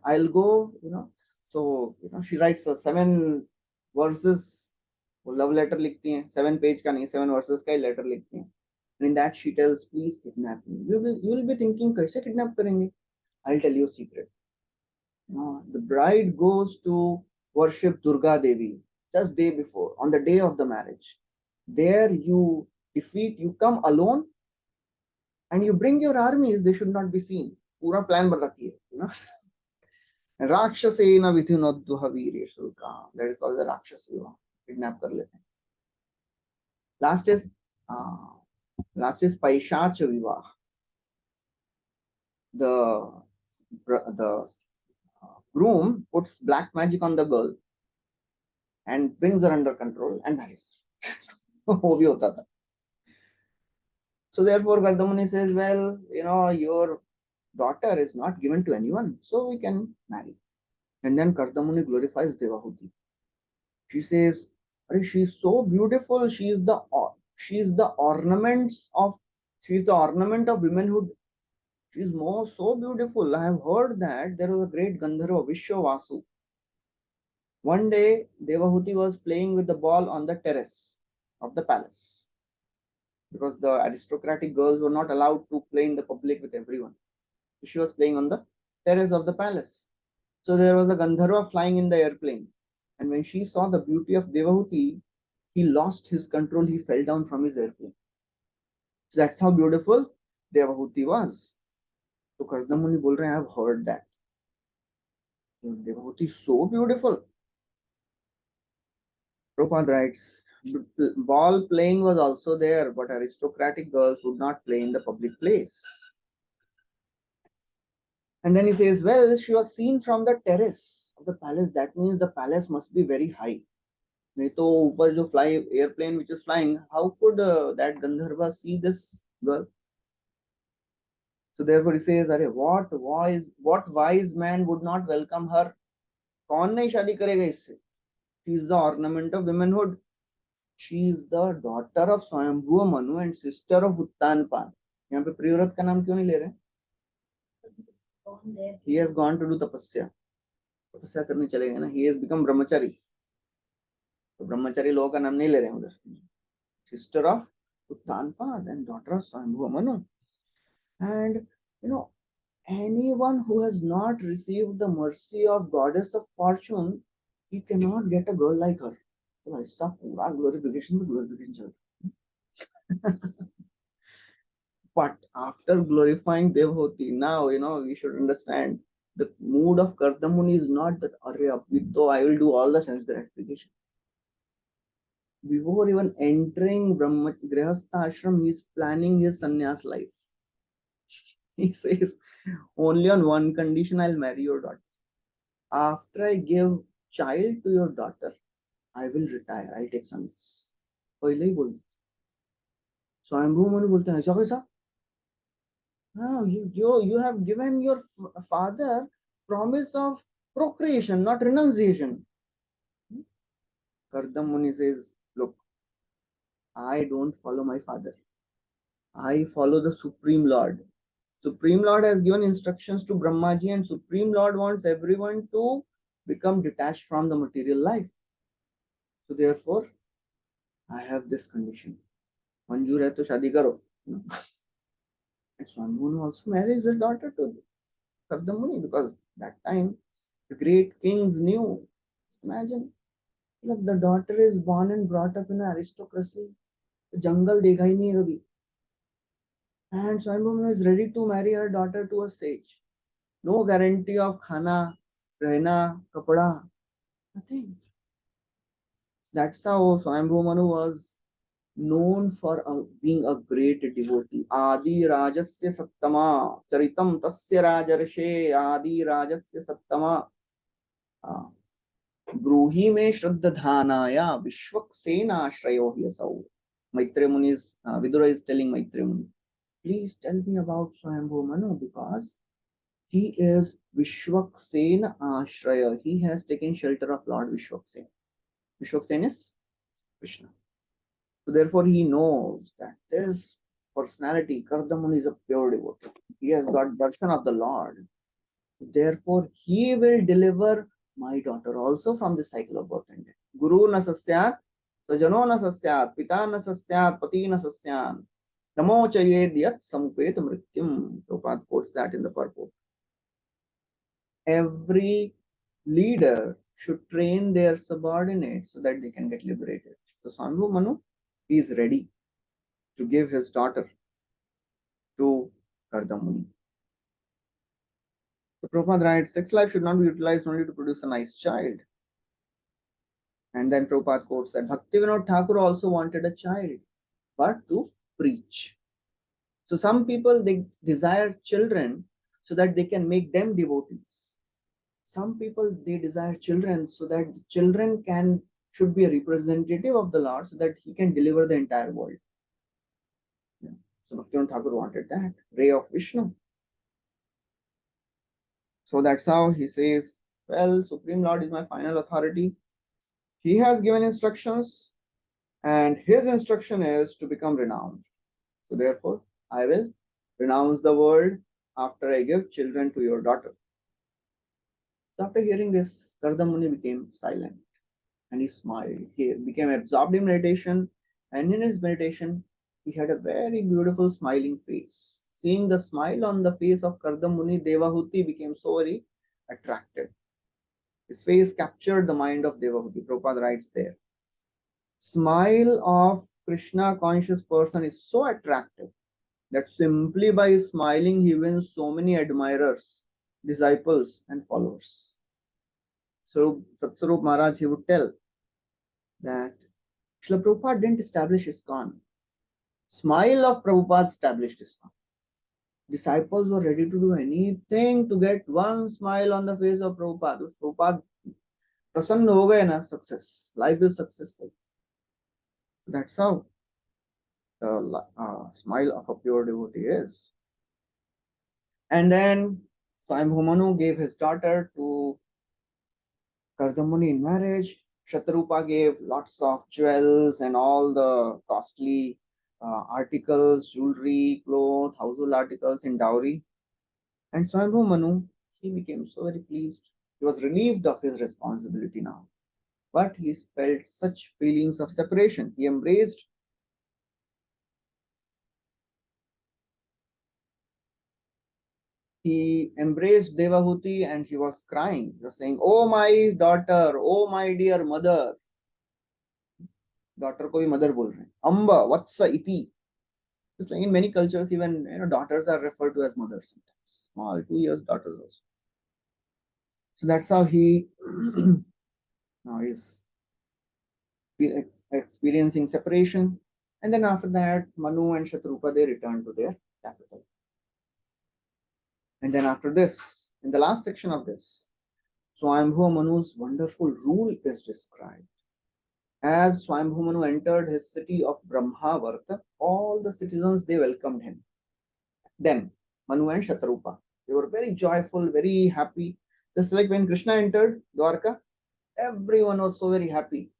I'll go, So, she writes 7 verses, love letter लिखती हैं, 7 page का नहीं, 7 verses का letter लिखती हैं. And in that she tells, please kidnap me. You will be thinking, कैसे kidnap करेंगे? I'll tell you a secret. The bride goes to worship Durga Devi just day before, on the day of the marriage. There you come alone and you bring your armies, they should not be seen. पूरा plan बताती है, Rakshasena vidhinodvah virya shulkam. That is called the Rakshas Vivah. Kidnap कर लेते हैं. Last is Paishacha Vivah. The groom puts black magic on the girl and brings her under control and marries her. वो भी होता था. So therefore Gardamuni says, well, your daughter is not given to anyone, so we can marry. And then Kardamuni glorifies Devahuti. She says, she's so beautiful. She's the ornament of womanhood. She's so beautiful. I have heard that there was a great Gandharva, Vishwavasu. One day, Devahuti was playing with the ball on the terrace of the palace because the aristocratic girls were not allowed to play in the public with everyone. She was playing on the terrace of the palace. So there was a Gandharva flying in the airplane. And when she saw the beauty of Devahuti, he lost his control. He fell down from his airplane. So that's how beautiful Devahuti was. So Kardamuni bol rahe hain, I have heard that. Devahuti is so beautiful. Prabhupada writes, ball playing was also there, but aristocratic girls would not play in the public place. And then he says, well, she was seen from the terrace of the palace. That means the palace must be very high. नहीं तो ऊपर जो airplane which is flying, how could that Gandharva see this girl? So therefore he says, what wise man would not welcome her? कौन नहीं शादी करेगा इससे? She is the ornament of womanhood. She is the daughter of Swayambhuva Manu and sister of Uttanpan. यहाँ पे प्रियव्रत का नाम क्यों नहीं ले रहे? He has gone to do tapasya. तपस्या करने चले गए ना. He has become brahmachari. तो ब्रह्मचारी लोगों का नाम नहीं ले रहे हैं उधर. Sister of Uttanpad and daughter of Swayambhuva Manu. And you know, anyone who has not received the mercy of goddess of fortune, he cannot get a girl like her. तो भाई साहब पूरा glorification में glorification चल रहा है. But after glorifying Devhoti, now we should understand the mood of Kardamuni is not that Arre abhi to I will do all the sense gratification. Before even entering Brahma Grihastha ashram, he is planning his sannyas life. He says, only on one condition I'll marry your daughter. After I give child to your daughter, I will retire. I'll take sannyas. पहले ही बोल दिया. स्वयंभू मनु बोलते हैं ऐसा कैसा? No, you have given your father promise of procreation, not renunciation. Kardam Muni says, look, I don't follow my father. I follow the Supreme Lord. Supreme Lord has given instructions to Brahmaji, and Supreme Lord wants everyone to become detached from the material life. So therefore, I have this condition. Manjur hai to shadi karo. And Swami Munu also marries his daughter to Kardam Muni because that time the great kings knew. Just imagine, look, the daughter is born and brought up in an aristocracy. The jungle dekha hi nahi hai kabhi. And Swayambhu is ready to marry her daughter to a sage. No guarantee of khana, rehna, kapada, nothing. That's how Swayambhu Manu was known for being a great devotee. Adi Rajasya Sattama, Charitam Tasya Rajarshe, Adi Rajasya Sattama. Gruhi me Shraddha Dhanaya, Vishwaksena Shrayo Hyasau. Maitre Muni is, Vidura is telling Maitre Muni, please tell me about Swayambhu Manu because he is Vishwaksena Ashraya. He has taken shelter of Lord Vishwaksena. Vishwaksena is Krishna. So therefore he knows that this personality, Kardamuni, is a pure devotee. He has got darshan of the Lord. Therefore he will deliver my daughter also from the cycle of birth and death. Guru na sasyat, sajano na sasyat, pita na sasyat, pati na sasyan. Namo chayed yat samupet mrityum. Prabhupada quotes that in the purport. Every leader should train their subordinates so that they can get liberated. So Swambhu Manu is ready to give his daughter to Kardamuni. So Prabhupada writes, sex life should not be utilized only to produce a nice child. And then Prabhupada quotes that Bhaktivinoda Thakur also wanted a child, but to preach. So some people, they desire children so that they can make them devotees. Some people, they desire children so that the children should be a representative of the Lord so that he can deliver the entire world. Yeah. So Bhaktivinoda Thakur wanted that, ray of Vishnu. So that's how he says, well, Supreme Lord is my final authority. He has given instructions and his instruction is to become renounced. So therefore, I will renounce the world after I give children to your daughter. So after hearing this, Kardam Muni became silent and he smiled. He became absorbed in meditation, and in his meditation, he had a very beautiful smiling face. Seeing the smile on the face of Kardam Muni, Devahuti became so very attracted. His face captured the mind of Devahuti. Prabhupada writes there. Smile of Krishna conscious person is so attractive that simply by smiling he wins so many admirers, disciples and followers. So Satswarup Maharaj, he would tell that Srila Prabhupada didn't establish ISKCON. Smile of Prabhupada established ISKCON. Disciples were ready to do anything to get one smile on the face of Prabhupada. Prabhupada prasanna ho gaye na, success. Life is successful. That's how the smile of a pure devotee is. And then Swayambhu Manu gave his daughter to Kardamuni in marriage. Shatarupa gave lots of jewels and all the costly articles, jewelry, clothes, household articles in dowry. And Swayambhu Manu, he became so very pleased. He was relieved of his responsibility now. But he felt such feelings of separation. He embraced he embraced Devahuti and he was crying, just saying, "Oh my daughter, oh my dear mother." Daughter को भी mother बोल रहे हैं. Amba, Vatsa, Iti. Just like in many cultures, even daughters are referred to as mothers sometimes. Small 2 years daughters also. So that's how he now is experiencing separation. And then after that, Manu and Shatrupa, they return to their capital. And then after this, in the last section of this, Swayambhu Manu's wonderful rule is described. As Swayambhu Manu entered his city of Brahmavarta, all the citizens, they welcomed him. Them, Manu and Shatrupa. They were very joyful, very happy. Just like when Krishna entered Dwarka, everyone was so very happy.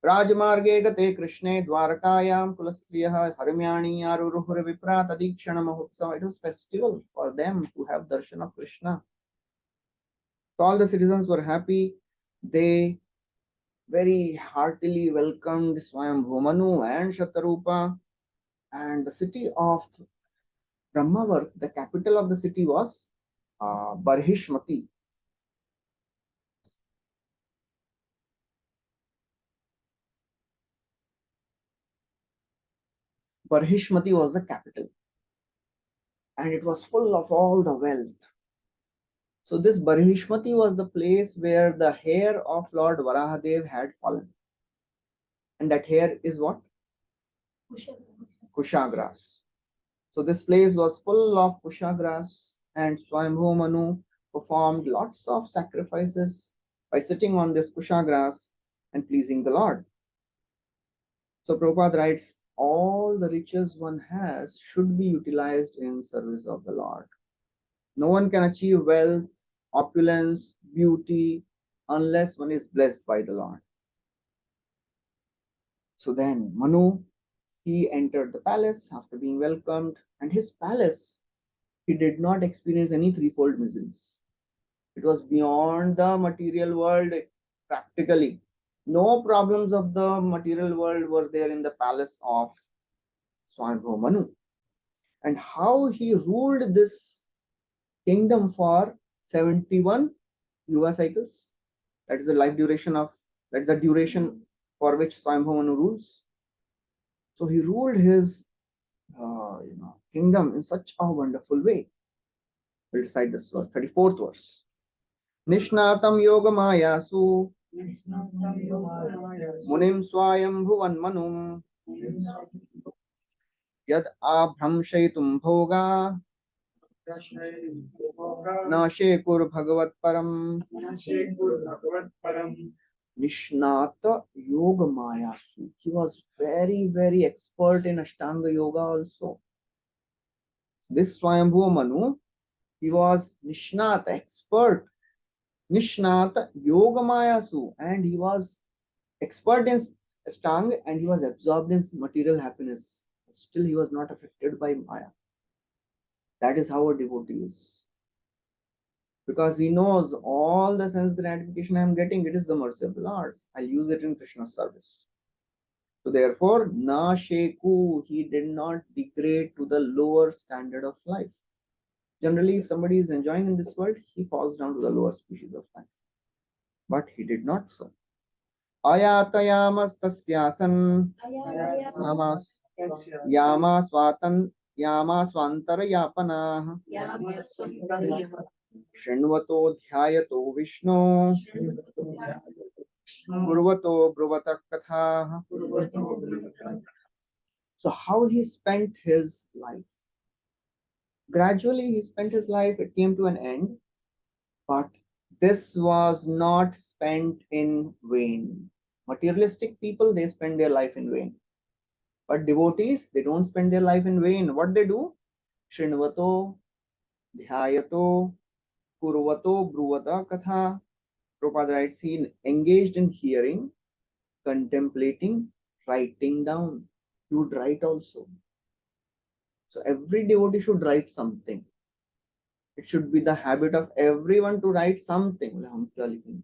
राजमार्गे गते कृष्णे द्वारकायां कुलस्त्रियः हर्म्याणि आरुरुहुर विप्रा तदीक्षण महोत्सव. It was festival for them to have darshan of Krishna. So all the citizens were happy. They very heartily welcomed Swayambhu Manu and Shatarupa. And the city of Brahmavart, the capital of the city was Barhishmati. Barhishmati was the capital. And it was full of all the wealth. So this Barhishmati was the place where the hair of Lord Varahadev had fallen. And that hair is what? Kusha grass. So this place was full of Kusha grass, and Swayambhu Manu performed lots of sacrifices by sitting on this Kusha grass and pleasing the Lord. So Prabhupada writes, all the riches one has should be utilized in service of the Lord. No one can achieve wealth, opulence, beauty, unless one is blessed by the Lord. So then Manu, he entered the palace after being welcomed, and his palace, he did not experience any threefold miseries. It was beyond the material world practically. No problems of the material world were there in the palace of Swayambhu Manu. And how he ruled this kingdom for 71 yuga cycles. That is the life duration of, that is the duration for which Swayambhu Manu rules. So he ruled his kingdom in such a wonderful way. We'll recite this verse, 34th verse. Nishnatam yoga mayasu munim swayambhuvan manum yad abhramshaitum bhoga na shekur bhagavat param. Nishnata Yoga Mayasu. He was very, very expert in Ashtanga Yoga also. This Swayambhu Manu, he was Nishnata, expert. Nishnata Yoga Mayasu. And he was expert in Ashtanga and he was absorbed in material happiness. Still, he was not affected by Maya. That is how a devotee is. Because he knows all the sense gratification I am getting, it is the mercy of the Lord. I'll use it in Krishna's service. So therefore, na sheku, he did not degrade to the lower standard of life. Generally, if somebody is enjoying in this world, he falls down to the lower species of life. But he did not so. Ayatayamas tasyasan yama swantara yapana Shinvato dhyayato Vishnu Gurvato Bruvata Katha. So how he spent his life? Gradually he spent his life, it came to an end, but this was not spent in vain. Materialistic people, they spend their life in vain. But devotees, they don't spend their life in vain. What they do? Shinvato, dhyayato, kurvato, bruvata katha. Prabhupada writes, he engaged in hearing, contemplating, writing down. You would write also. So every devotee should write something. It should be the habit of everyone to write something. हम क्या लिखेंगे?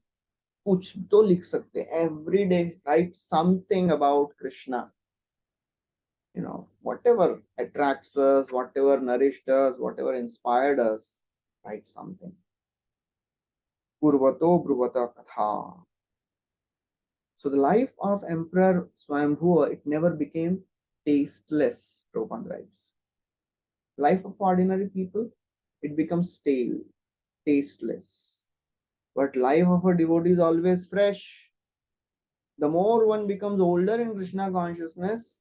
कुछ तो लिख सकते. Every day write something about Krishna. Whatever attracts us, whatever nourished us, whatever inspired us, write something. Purvato Bruvata Katha. So the life of Emperor Swayambhuva, it never became tasteless, Prabhupada writes. Life of ordinary people, it becomes stale, tasteless. But life of a devotee is always fresh. The more one becomes older in Krishna consciousness,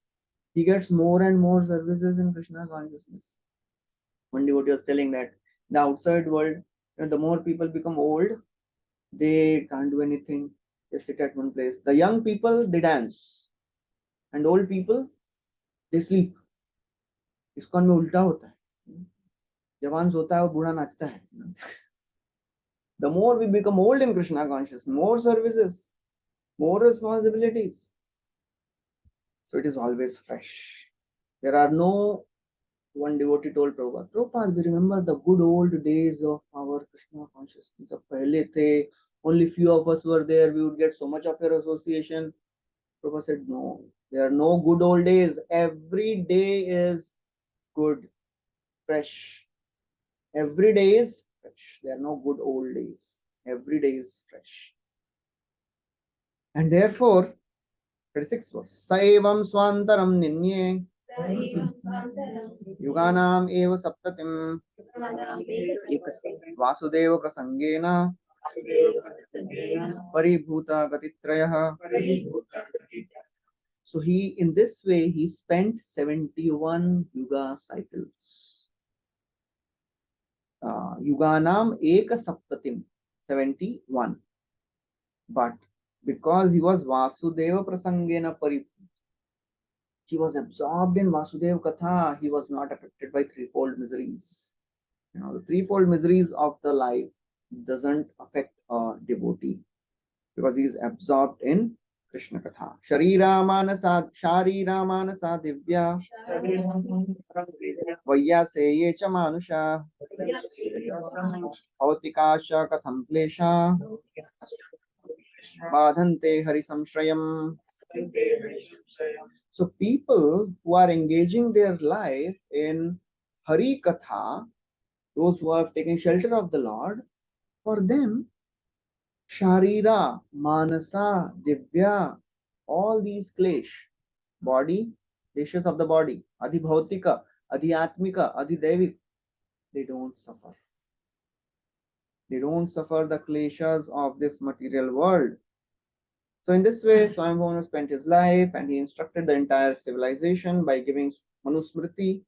he gets more and more services in Krishna consciousness. One devotee was telling that the outside world, the more people become old, they can't do anything. They sit at one place. The young people, they dance. And old people, they sleep. ISKCON में उल्टा होता है. जवान सोता है और बूढ़ा नाचता है. The more we become old in Krishna consciousness, more services, more responsibilities. So it is always fresh. There are no, one devotee told Prabhupada, Prabhupada, we remember the good old days of our Krishna consciousness. The pehle the, only few of us were there, we would get so much of your association. Prabhupada said, no, there are no good old days. Every day is good, fresh. Every day is fresh. There are no good old days. Every day is fresh. And therefore, 36th verse, Saivam Swantaram Ninye Yuganam Eva Saptatim Vasudeva Prasangena Paribhuta Gatitrayah. So he, in this way, he spent 71 yuga cycles. Yuganam Eka Saptatim, 71. But because he was Vasudeva Prasangena Paribhuta, he was absorbed in Vasudeva Katha, he was not affected by threefold miseries. The threefold miseries of the life doesn't affect a devotee because he is absorbed in Krishna Katha. Sharira Manasa Divya Vayyase Yecha Manusha Autikasha Katham Klesha Badhante Hari Samshrayam. So people who are engaging their life in Hari Katha, those who have taken shelter of the Lord, for them, Sharira, Manasa, Divya, all these klesh, body, kleshas of the body, Adhibhautika, Adhyatmika, Adhidevik, they don't suffer. They don't suffer the kleshas of this material world. So in this way, Swayambhuvana spent his life and he instructed the entire civilization by giving Manusmriti.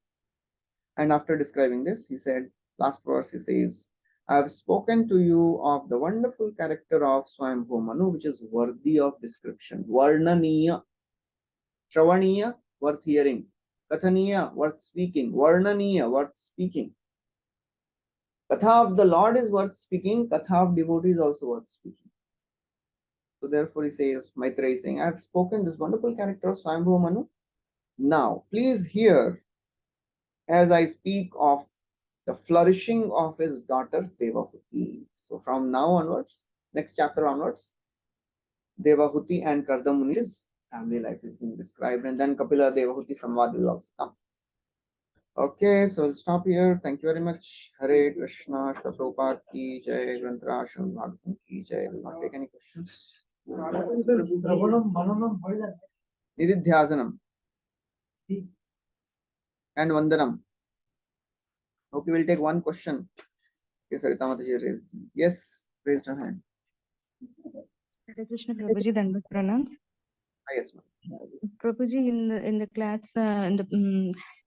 And after describing this, he said, last verse, he says, I have spoken to you of the wonderful character of Swayambhu Manu, which is worthy of description. Varnaniya, Shravaniya, worth hearing. Kathaniya, worth speaking. Varnaniya, worth speaking. Katha of the Lord is worth speaking. Katha of devotee is also worth speaking. So therefore he says, Maitreya is saying, I have spoken this wonderful character of Swayambhu Manu. Now, please hear as I speak of the flourishing of his daughter Devahuti. So from now onwards, next chapter onwards, Devahuti and Kardamuni's family life is being described, and then Kapila Devahuti Samvad will also come. Okay, so we'll stop here. Thank you very much. Hare Krishna, Shri Prabhupada ki jai, Granthara Srimad Bhagavatam ki jai. Will not take any questions. Nididhyasanam and Vandanam. Okay, we'll take one question. Yes, Sarita Mataji raised. Yes, raised her hand. Hare Krishna, Prabhuji, Dandavat Pranam. Yes, ma'am. Prabhuji, in the class, in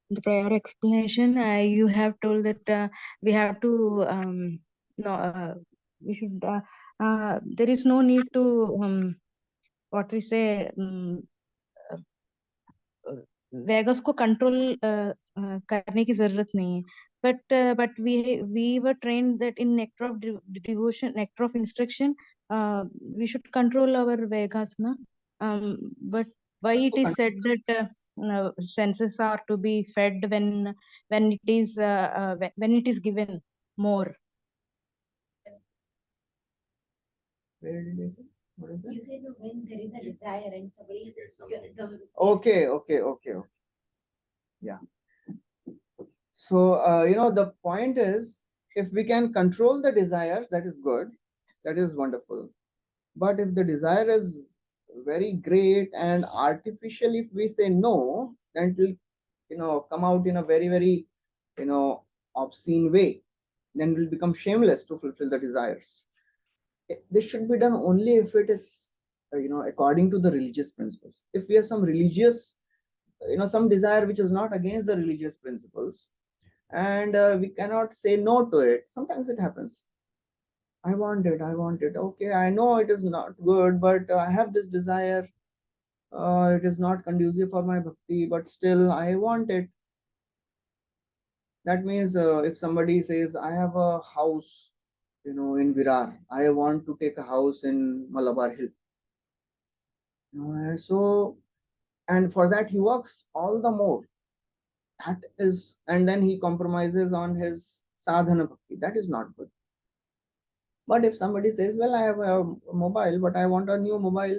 the prior explanation, you have told that we have to we should there is no need to what we say vagus को control करने की जरूरत नहीं है but we were trained that in nectar of devotion, nectar of instruction, we should control our vegas na, but why it is said that senses are to be fed when it is given more. Where did you say? What is that? You said when there is a desire and somebody is Okay. Yeah. So, the point is, if we can control the desires, that is good, that is wonderful. But if the desire is very great and artificial, if we say no, then it will, come out in a very, very, obscene way. Then will become shameless to fulfill the desires. This should be done only if it is, according to the religious principles. If we have some religious, some desire which is not against the religious principles, and we cannot say no to it. Sometimes it happens. I want it, I want it. Okay, I know it is not good, but I have this desire. It is not conducive for my bhakti, but still I want it. That means if somebody says, I have a house, in Virar, I want to take a house in Malabar Hill. So, and for that he works all the more. That is, and then he compromises on his sadhana bhakti. That is not good. But if somebody says, well, I have a mobile, but I want a new mobile,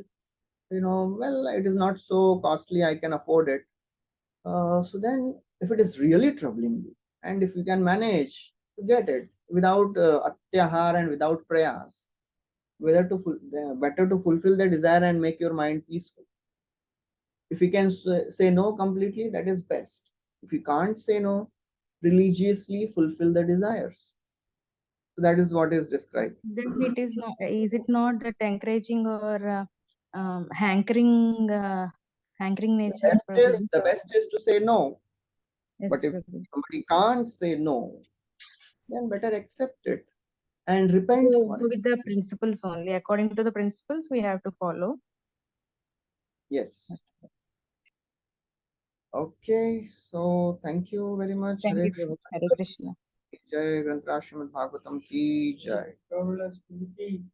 well, it is not so costly, I can afford it. So then, if it is really troubling you, and if you can manage to get it without atyahar and without prayas, better to fulfill the desire and make your mind peaceful. If you can say no completely, that is best. If you can't say no, religiously fulfill the desires. So that is what is described. Then it is not, is it not that encouraging or hankering nature, Prabhuji? The best is to say no. Yes, But if Prabhuji. somebody can't say no, then better accept it and repent So for go it. with the principles only. According to the principles, we have to follow. Yes. Okay, so thank you very much. Thank Hare you, Krishna. Prabhuji. Hare Krishna. Jai Granth Srimad Bhagavatam ki jai.